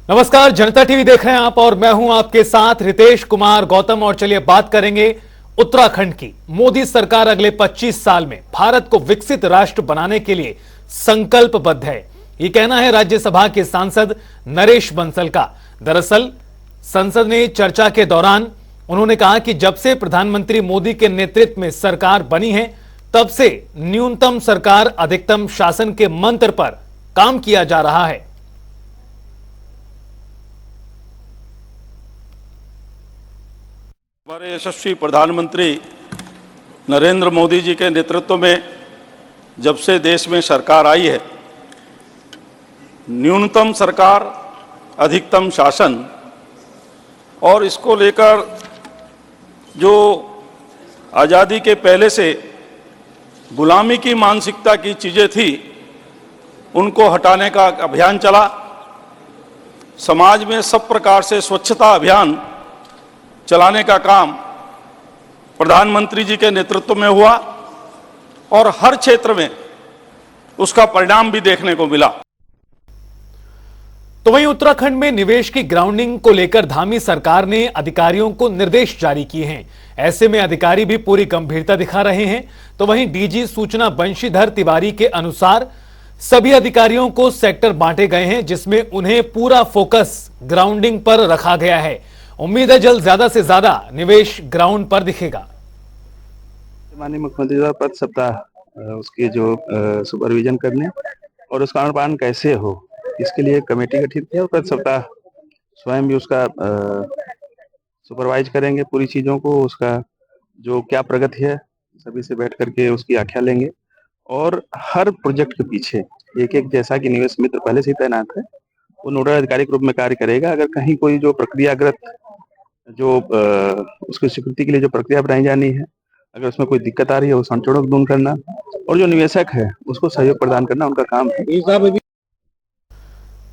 नमस्कार, जनता टीवी देख रहे हैं आप और मैं हूं आपके साथ रितेश कुमार गौतम। और चलिए बात करेंगे उत्तराखंड की। मोदी सरकार अगले 25 साल में भारत को विकसित राष्ट्र बनाने के लिए संकल्पबद्ध है, ये कहना है राज्यसभा के सांसद नरेश बंसल का। दरअसल संसद में चर्चा के दौरान उन्होंने कहा कि जब से प्रधानमंत्री मोदी के नेतृत्व में सरकार बनी है तब से न्यूनतम सरकार अधिकतम शासन के मंत्र पर काम किया जा रहा है। हमारे यशस्वी प्रधानमंत्री नरेंद्र मोदी जी के नेतृत्व में जब से देश में सरकार आई है, न्यूनतम सरकार अधिकतम शासन, और इसको लेकर जो आज़ादी के पहले से गुलामी की मानसिकता की चीज़ें थी उनको हटाने का अभियान चला। समाज में सब प्रकार से स्वच्छता अभियान चलाने का काम प्रधानमंत्री जी के नेतृत्व में हुआ और हर क्षेत्र में उसका परिणाम भी देखने को मिला। तो वहीं उत्तराखंड में निवेश की ग्राउंडिंग को लेकर धामी सरकार ने अधिकारियों को निर्देश जारी किए हैं। ऐसे में अधिकारी भी पूरी गंभीरता दिखा रहे हैं। तो वहीं डीजी सूचना बंशीधर तिवारी के अनुसार सभी अधिकारियों को सेक्टर बांटे गए हैं, जिसमें उन्हें पूरा फोकस ग्राउंडिंग पर रखा गया है। उम्मीद है जल्द ज्यादा से ज्यादा निवेश ग्राउंड पर दिखेगा। माननीय मुख्यमंत्री द्वारा प्रति सप्ताह उसके जो सुपरविजन करने और उसका अनुपालन कैसे हो, इसके लिए कमेटी गठित है और प्रति सप्ताह स्वयं भी उसका सुपरवाइज करेंगे पूरी चीज़ों को। उसका जो क्या प्रगति है सभी से बैठ करके उसकी आख्या लेंगे और हर प्रोजेक्ट के पीछे एक एक, जैसा कि निवेश मित्र पहले से ही तैनात है, वो नोडल अधिकारी के रूप में कार्य करेगा। अगर कहीं कोई जो प्रक्रियागत जो उसकी स्वीकृति के लिए जो प्रक्रिया बनाई जानी है, अगर उसमें कोई दिक्कत आ रही है, वो संशोधन दूर करना और जो निवेशक है उसको सहयोग प्रदान करना उनका काम है।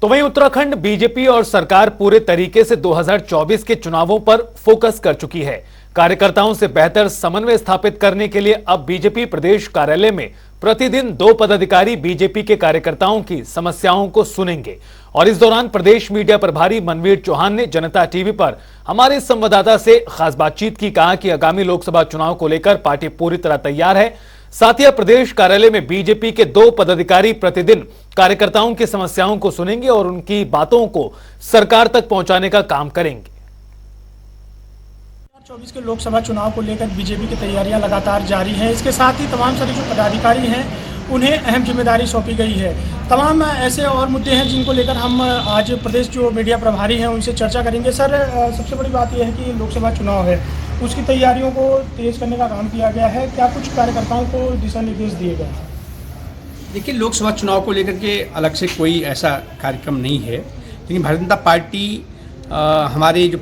तो वहीं उत्तराखंड बीजेपी और सरकार पूरे तरीके से 2024 के चुनावों पर फोकस कर चुकी है। कार्यकर्ताओं से बेहतर समन्वय स्थापित करने के लिए अब बीजेपी प्रदेश कार्यालय में प्रतिदिन 2 पदाधिकारी बीजेपी के कार्यकर्ताओं की समस्याओं को सुनेंगे। और इस दौरान प्रदेश मीडिया प्रभारी मनवीर चौहान ने जनता टीवी पर हमारे संवाददाता से खास बातचीत की। कहा कि आगामी लोकसभा चुनाव को लेकर पार्टी पूरी तरह तैयार है। साथ ही प्रदेश कार्यालय में बीजेपी के 2 पदाधिकारी प्रतिदिन कार्यकर्ताओं की समस्याओं को सुनेंगे और उनकी बातों को सरकार तक पहुंचाने का काम करेंगे। 2024 के लोकसभा चुनाव को लेकर बीजेपी की तैयारियां लगातार जारी हैं। इसके साथ ही तमाम सारे जो पदाधिकारी हैं उन्हें अहम जिम्मेदारी सौंपी गई है। तमाम ऐसे और मुद्दे हैं जिनको लेकर हम आज प्रदेश जो मीडिया प्रभारी हैं उनसे चर्चा करेंगे। सर, सबसे बड़ी बात यह है कि लोकसभा चुनाव है, उसकी तैयारियों को तेज करने का काम किया गया है। क्या कुछ कार्यकर्ताओं को दिशा निर्देश दिए गए हैं? देखिए, लोकसभा चुनाव को लेकर के अलग से कोई ऐसा कार्यक्रम नहीं है, लेकिन भारतीय जनता पार्टी हमारे जो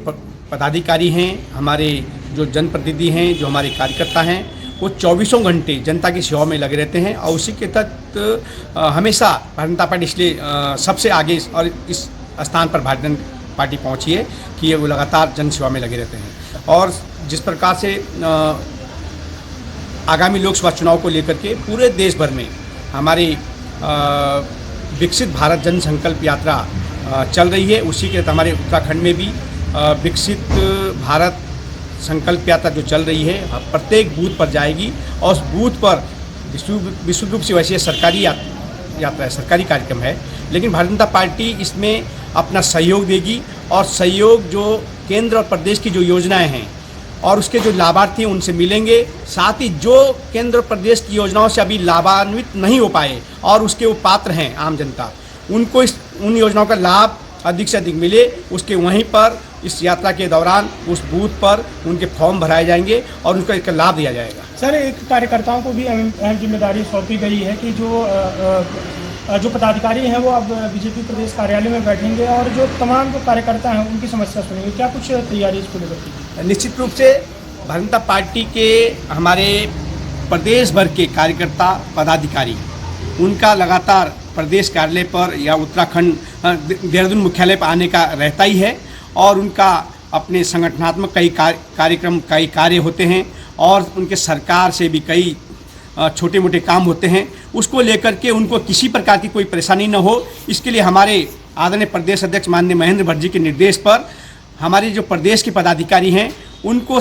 पदाधिकारी हैं, हमारे जो जनप्रतिनिधि हैं, जो हमारे कार्यकर्ता हैं, वो 24 घंटे जनता की सेवा में लगे रहते हैं। और उसी के तहत हमेशा भारतीय जनता पार्टी इसलिए सबसे आगे और इस स्थान पर भारतीय जनता पार्टी पहुंची है कि वो लगातार जन सेवा में लगे रहते हैं। और जिस प्रकार से आगामी लोकसभा चुनाव को लेकर के पूरे देश भर में हमारी विकसित भारत जन संकल्प यात्रा चल रही है, उसी के तहत हमारे उत्तराखंड में भी विकसित भारत संकल्प यात्रा जो चल रही है प्रत्येक बूथ पर जाएगी। और उस बूथ पर विशुद्ध रूप से वैसे सरकारी यात्रा है, सरकारी कार्यक्रम है, लेकिन भारतीय जनता पार्टी इसमें अपना सहयोग देगी। और सहयोग जो केंद्र और प्रदेश की जो योजनाएं हैं और उसके जो लाभार्थी हैं उनसे मिलेंगे। साथ ही जो केंद्र और प्रदेश की योजनाओं से अभी लाभान्वित नहीं हो पाए और उसके वो पात्र हैं आम जनता, उनको उन योजनाओं का लाभ अधिक से अधिक मिले, उसके वहीं पर इस यात्रा के दौरान उस बूथ पर उनके फॉर्म भराए जाएंगे और उनका एक लाभ दिया जाएगा। सर, एक कार्यकर्ताओं को भी अहम जिम्मेदारी सौंपी गई है कि जो पदाधिकारी हैं वो अब बीजेपी प्रदेश कार्यालय में बैठेंगे और जो तमाम जो कार्यकर्ता हैं उनकी समस्या सुनेंगे। क्या कुछ तैयारी इसको लेकर की? निश्चित रूप से भारतीय जनता पार्टी के हमारे प्रदेश भर के कार्यकर्ता पदाधिकारी, उनका लगातार प्रदेश कार्यालय पर या उत्तराखंड देहरादून मुख्यालय पर आने का रहता ही है। और उनका अपने संगठनात्मक कई कार्यक्रम, कई कार्य होते हैं और उनके सरकार से भी कई छोटे मोटे काम होते हैं, उसको लेकर के उनको किसी प्रकार की कोई परेशानी न हो, इसके लिए हमारे आदरणीय प्रदेश अध्यक्ष माननीय महेंद्र भट्ट जी के निर्देश पर हमारे जो प्रदेश के पदाधिकारी हैं उनको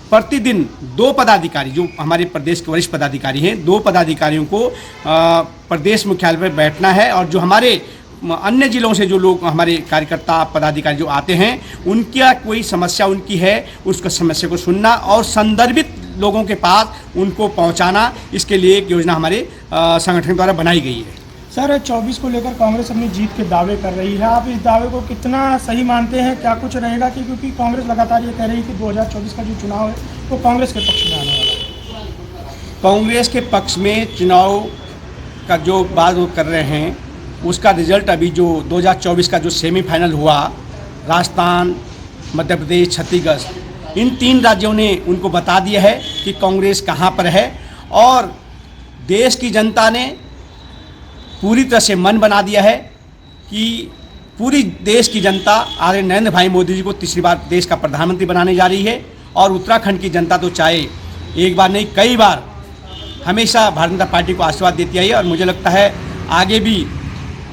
प्रतिदिन 2 पदाधिकारी, जो हमारे प्रदेश के वरिष्ठ पदाधिकारी हैं, 2 पदाधिकारियों को प्रदेश मुख्यालय पर बैठना है और जो हमारे अन्य जिलों से जो लोग हमारे कार्यकर्ता पदाधिकारी जो आते हैं उनका कोई समस्या उनकी है उसको समस्या को सुनना और संदर्भित लोगों के पास उनको पहुंचाना, इसके लिए एक योजना हमारे संगठन द्वारा बनाई गई है। सर 24 को लेकर कांग्रेस अपनी जीत के दावे कर रही है, आप इस दावे को कितना सही मानते हैं? क्या कुछ रहेगा कि क्योंकि कांग्रेस लगातार ये कह रही है कि 2024 का जो चुनाव है वो कांग्रेस के पक्ष में आने वाला है। कांग्रेस के पक्ष में चुनाव का जो बात वो कर रहे हैं उसका रिजल्ट अभी जो 2024 का जो सेमीफाइनल हुआ, राजस्थान, मध्य प्रदेश, छत्तीसगढ़, इन 3 राज्यों ने उनको बता दिया है कि कांग्रेस कहाँ पर है और देश की जनता ने पूरी तरह से मन बना दिया है कि पूरी देश की जनता आदरणीय नरेंद्र भाई मोदी जी को तीसरी बार देश का प्रधानमंत्री बनाने जा रही है और उत्तराखंड की जनता तो चाहे एक बार नहीं कई बार हमेशा भारतीय जनता पार्टी को आशीर्वाद देती आई है और मुझे लगता है आगे भी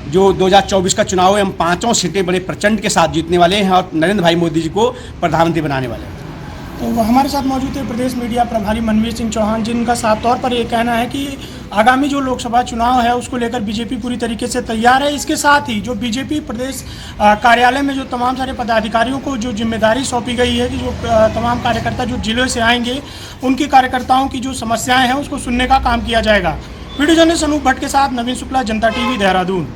जो 2024 का चुनाव है हम 5 सीटें बड़े प्रचंड के साथ जीतने वाले हैं और नरेंद्र भाई मोदी जी को प्रधानमंत्री बनाने वाले हैं। तो हमारे साथ मौजूद है प्रदेश मीडिया प्रभारी मनवीर सिंह चौहान, जिनका साफ तौर पर ये कहना है कि आगामी जो लोकसभा चुनाव है उसको लेकर बीजेपी पूरी तरीके से तैयार है। इसके साथ ही जो बीजेपी प्रदेश कार्यालय में जो तमाम सारे पदाधिकारियों को जो जिम्मेदारी सौंपी गई है कि जो तमाम कार्यकर्ता जो जिलों से आएंगे उनकी कार्यकर्ताओं की जो समस्याएं हैं उसको सुनने का काम किया जाएगा। वीडियो जर्नलिस्ट अनूप भट्ट के साथ नवीन शुक्ला, जनता टीवी, देहरादून।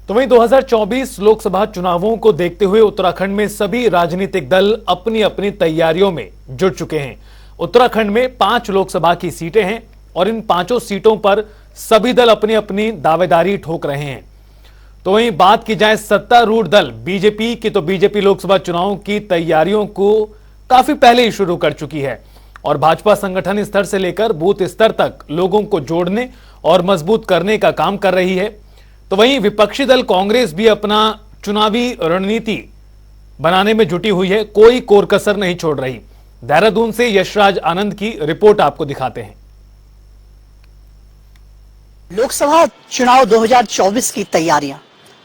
तो वहीं 2024 लोकसभा चुनावों को देखते हुए उत्तराखंड में सभी राजनीतिक दल अपनी अपनी तैयारियों में जुट चुके हैं। उत्तराखंड में 5 लोकसभा की सीटें हैं और इन 5 सीटों पर सभी दल अपनी अपनी दावेदारी ठोक रहे हैं। तो वहीं बात की जाए सत्तारूढ़ दल बीजेपी की, तो बीजेपी लोकसभा चुनाव की तैयारियों को काफी पहले ही शुरू कर चुकी है और भाजपा संगठन स्तर से लेकर बूथ स्तर तक लोगों को जोड़ने और मजबूत करने का काम कर रही है। तो वहीं विपक्षी दल कांग्रेस भी अपना चुनावी रणनीति बनाने में जुटी हुई है, कोई कोर कसर नहीं छोड़ रही। देहरादून से यशराज आनंद की रिपोर्ट आपको दिखाते हैं। लोकसभा चुनाव 2024 की तैयारियां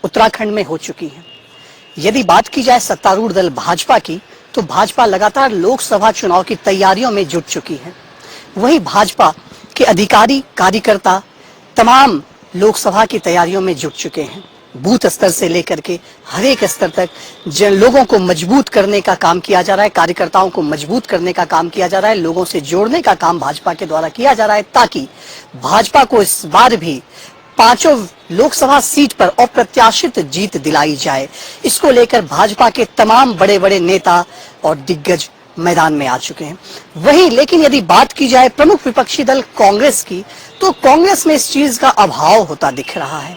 उत्तराखंड में हो चुकी हैं। यदि बात की जाए सत्तारूढ़ दल भाजपा की, तो भाजपा लगातार लोकसभा चुनाव की तैयारियों में जुट चुकी है। वहीं भाजपा के अधिकारी कार्यकर्ता तमाम लोकसभा की तैयारियों में जुट चुके हैं। बूथ स्तर से लेकर के हर एक स्तर तक लोगों को मजबूत करने का काम किया जा रहा है, कार्यकर्ताओं को मजबूत करने का काम किया जा रहा है, लोगों से जोड़ने का काम भाजपा के द्वारा किया जा रहा है ताकि भाजपा को इस बार भी 5 लोकसभा सीट पर अप्रत्याशित जीत दिलाई जाए। इसको लेकर भाजपा के तमाम बड़े बड़े नेता और दिग्गज मैदान में आ चुके हैं। वहीं लेकिन यदि बात की जाए प्रमुख विपक्षी दल कांग्रेस की, तो कांग्रेस में इस चीज का अभाव होता दिख रहा है।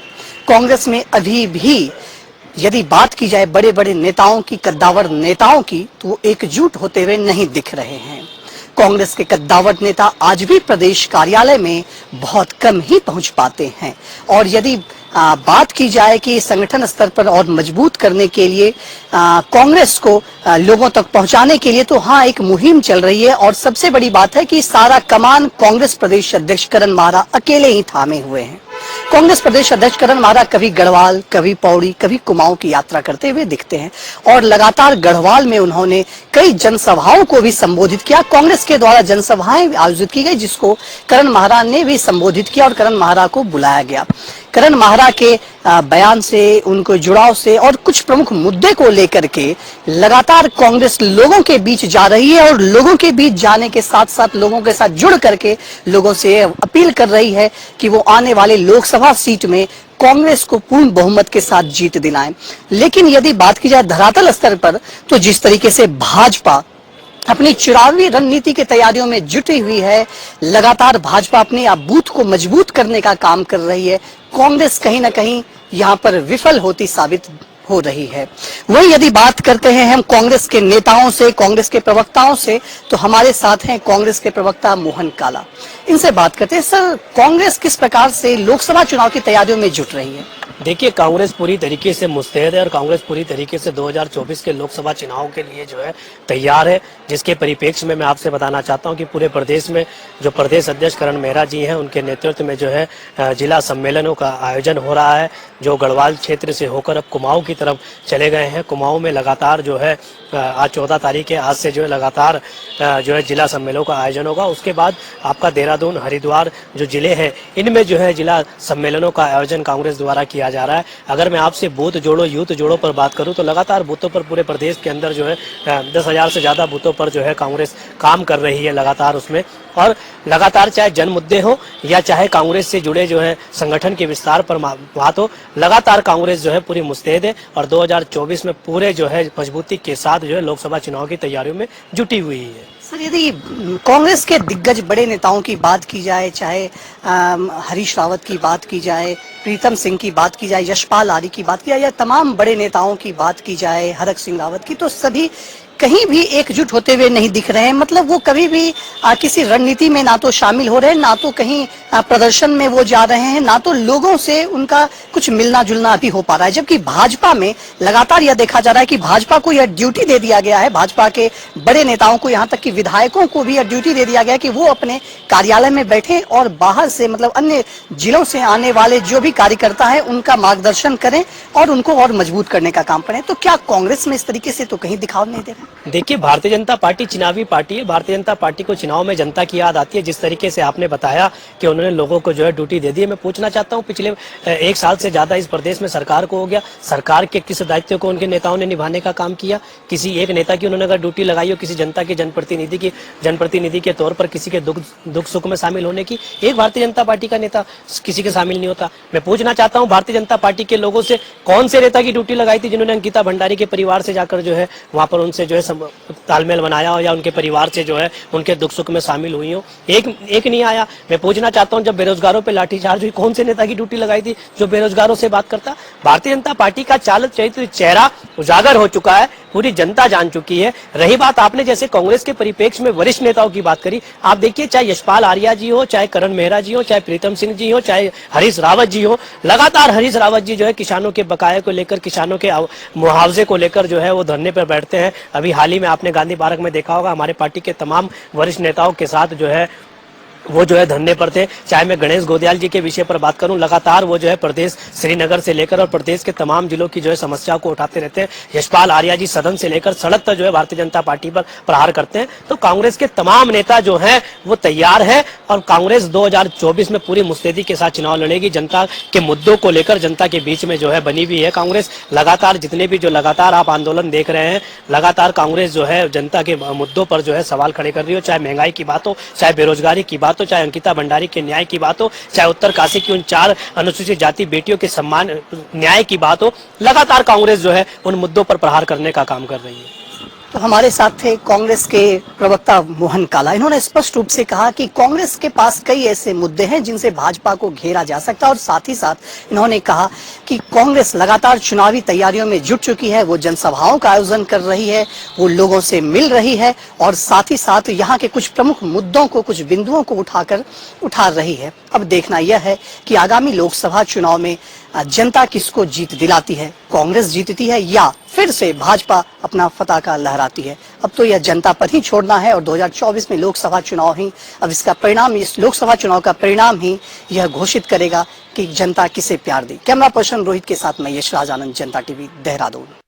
कांग्रेस में अभी भी यदि बात की जाए बड़े बड़े नेताओं की, कद्दावर नेताओं की, तो वो एकजुट होते हुए नहीं दिख रहे हैं। कांग्रेस के कद्दावर नेता आज भी प्रदेश कार्यालय में बहुत कम ही पहुंच पाते हैं और यदि बात की जाए कि संगठन स्तर पर और मजबूत करने के लिए कांग्रेस को लोगों तक पहुंचाने के लिए, तो हाँ, एक मुहिम चल रही है और सबसे बड़ी बात है कि सारा कमान कांग्रेस प्रदेश अध्यक्ष करण माहरा अकेले ही थामे हुए हैं। कांग्रेस प्रदेश अध्यक्ष करण माहरा कभी गढ़वाल, कभी पौड़ी, कभी कुमाऊं की यात्रा करते हुए दिखते हैं और लगातार गढ़वाल में उन्होंने कई जनसभाओं को भी संबोधित किया। कांग्रेस के द्वारा जनसभाएं आयोजित की गई जिसको करण माहरा ने भी संबोधित किया और करण माहरा को बुलाया गया। करण माहरा के बयान से, उनको जुड़ाव से और कुछ प्रमुख मुद्दे को लेकर के लगातार कांग्रेस लोगों के बीच जा रही है और लोगों के बीच जाने के साथ साथ लोगों के साथ जुड़ करके लोगों से अपील कर रही है कि वो आने वाले लोकसभा सीट में कांग्रेस को पूर्ण बहुमत के साथ जीत दिलाएं। लेकिन यदि बात की जाए धरातल स्तर पर, तो जिस तरीके से भाजपा अपनी चुनावी रणनीति की तैयारियों में जुटी हुई है, लगातार भाजपा अपने बूथ को मजबूत करने का काम कर रही है, कांग्रेस कहीं ना कहीं यहाँ पर विफल होती साबित हो रही है। वही यदि बात करते हैं हम कांग्रेस के नेताओं से, कांग्रेस के प्रवक्ताओं से, तो हमारे साथ हैं कांग्रेस के प्रवक्ता मोहन काला। इनसे बात करते हैं। सर, कांग्रेस किस प्रकार से लोकसभा चुनाव की तैयारियों में जुट रही है? देखिए, कांग्रेस पूरी तरीके से मुस्तैद है और कांग्रेस पूरी तरीके से 2024 के लोकसभा चुनाव के लिए जो है तैयार है, जिसके परिप्रेक्ष्य में मैं आपसे बताना चाहता हूं कि पूरे प्रदेश में जो प्रदेश अध्यक्ष करण मेहरा जी हैं, उनके नेतृत्व में जो है जिला सम्मेलनों का आयोजन हो रहा है, जो गढ़वाल क्षेत्र से होकर अब कुमाऊं की तरफ चले गए हैं। कुमाऊं में लगातार जो है आज 14 तारीख है, आज से जो है लगातार जो है जिला सम्मेलनों का आयोजन होगा। उसके बाद आपका देहरादून, हरिद्वार जो जिले हैं, इनमें जो है जिला सम्मेलनों का आयोजन कांग्रेस द्वारा किया जा रहा है। अगर मैं आपसे बूथ जोड़ो, यूथ जोड़ो पर बात करूं तो लगातार बूथों पर पूरे प्रदेश के अंदर जो है 10,000 से ज्यादा बूथों पर जो है कांग्रेस काम कर रही है लगातार उसमें, और लगातार चाहे जन मुद्दे हो या चाहे कांग्रेस से जुड़े जो है संगठन के विस्तार पर बात हो, लगातार कांग्रेस जो है पूरी मुस्तैद है और 2024 में पूरे जो है मजबूती के साथ जो है लोकसभा चुनाव की तैयारियों में जुटी हुई है। सर, यदि कांग्रेस के दिग्गज बड़े नेताओं की बात की जाए, चाहे हरीश रावत की बात की जाए, प्रीतम सिंह की बात की जाए, यशपाल आर्य की बात की जाए, या तमाम बड़े नेताओं की बात की जाए, हरक सिंह रावत की, तो सभी कहीं भी एकजुट होते हुए नहीं दिख रहे हैं। मतलब वो कभी भी किसी रणनीति में ना तो शामिल हो रहे हैं, ना तो कहीं प्रदर्शन में वो जा रहे हैं, ना तो लोगों से उनका कुछ मिलना जुलना अभी हो पा रहा है। जबकि भाजपा में लगातार यह देखा जा रहा है कि भाजपा को यह ड्यूटी दे दिया गया है, भाजपा के बड़े नेताओं को, यहाँ तक कि विधायकों को भी यह ड्यूटी दे दिया गया है कि वो अपने कार्यालय में बैठे और बाहर से, मतलब अन्य जिलों से आने वाले जो भी कार्यकर्ता है उनका मार्गदर्शन करें और उनको और मजबूत करने का काम करें। तो क्या कांग्रेस में इस तरीके से तो कहीं दिखाव नहीं दे रहा? देखिए, भारतीय जनता पार्टी चुनावी पार्टी है। भारतीय जनता पार्टी को चुनाव में जनता की याद आती है। जिस तरीके से आपने बताया कि उन्होंने लोगों को जो है ड्यूटी दे दी है, मैं पूछना चाहता हूं, पिछले 1 साल से ज्यादा इस प्रदेश में सरकार को हो गया, सरकार के किस दायित्व को उनके नेताओं ने निभाने का काम किया? किसी एक नेता की उन्होंने अगर ड्यूटी लगाई हो, किसी जनता के जनप्रतिनिधि के तौर पर किसी के दुख सुख में शामिल होने की, एक भारतीय जनता पार्टी का नेता किसी के शामिल नहीं होता। मैं पूछना चाहता हूँ, भारतीय जनता पार्टी के लोगों से कौन से नेता की ड्यूटी लगाई थी जिन्होंने अंकिता भंडारी के परिवार से जाकर जो है वहां पर उनसे जो है तालमेल बनाया हो या उनके परिवार से जो है उनके दुख सुख में शामिल हुई हो? एक नहीं आया। मैं पूछना चाहता हूं, जब बेरोजगारों पे लाठीचार्ज हुई, कौन से नेता की ड्यूटी लगाई थी जो बेरोजगारों से बात करता? भारतीय जनता पार्टी का चाल चरित्र चेहरा उजागर हो चुका है, पूरी जनता जान चुकी है। रही बात, आपने जैसे कांग्रेस के परिप्रेक्ष्य में वरिष्ठ नेताओं की बात करी, आप देखिए, चाहे यशपाल आर्य जी हो, चाहे करण मेहरा जी हो, चाहे प्रीतम सिंह जी हो, चाहे हरीश रावत जी हो, लगातार हरीश रावत जी जो है किसानों के बकाये को लेकर, किसानों के मुआवजे को लेकर जो है वो धरने पर बैठते हैं। अभी हाल ही में आपने गांधी पार्क में देखा होगा, हमारे पार्टी के तमाम वरिष्ठ नेताओं के साथ जो है वो जो है धरने पर थे। चाहे मैं गणेश गोदयाल जी के विषय पर बात करूं, लगातार वो जो है प्रदेश श्रीनगर से लेकर और प्रदेश के तमाम जिलों की जो है समस्याओं को उठाते रहते हैं। यशपाल आर्य जी सदन से लेकर सड़क तक जो है भारतीय जनता पार्टी पर प्रहार करते हैं। तो कांग्रेस के तमाम नेता जो हैं वो तैयार है और कांग्रेस 2024 में पूरी मुस्तैदी के साथ चुनाव लड़ेगी। जनता के मुद्दों को लेकर जनता के बीच में जो है बनी हुई है कांग्रेस। लगातार जितने भी जो लगातार आप आंदोलन देख रहे हैं, लगातार कांग्रेस जो है जनता के मुद्दों पर जो है सवाल खड़े कर रही हो, चाहे महंगाई की बात हो, चाहे बेरोजगारी की बात हो, चाहे अंकिता भंडारी के न्याय की बात हो, चाहे उत्तरकाशी की उन 4 अनुसूचित जाति बेटियों के सम्मान न्याय की बात हो, लगातार कांग्रेस जो है उन मुद्दों पर प्रहार करने का काम कर रही है। तो हमारे साथ थे कांग्रेस के प्रवक्ता मोहन काला। इन्होंने स्पष्ट रूप से कहा कि कांग्रेस के पास कई ऐसे मुद्दे हैं जिनसे भाजपा को घेरा जा सकता है और साथ ही साथ इन्होंने कहा कि कांग्रेस लगातार चुनावी तैयारियों में जुट चुकी है, वो जनसभाओं का आयोजन कर रही है, वो लोगों से मिल रही है और साथ ही साथ यहाँ के कुछ प्रमुख मुद्दों को, कुछ बिंदुओं को उठा रही है। अब देखना यह है कि आगामी लोकसभा चुनाव में जनता किसको जीत दिलाती है, कांग्रेस जीतती है या फिर से भाजपा अपना पताका लहराती है। अब तो यह जनता पर ही छोड़ना है और 2024 में लोकसभा चुनाव ही अब इसका परिणाम, इस लोकसभा चुनाव का परिणाम ही यह घोषित करेगा कि जनता किसे प्यार दी। कैमरा पर्सन रोहित के साथ मैं यशराज आनंद, जनता टीवी, देहरादून।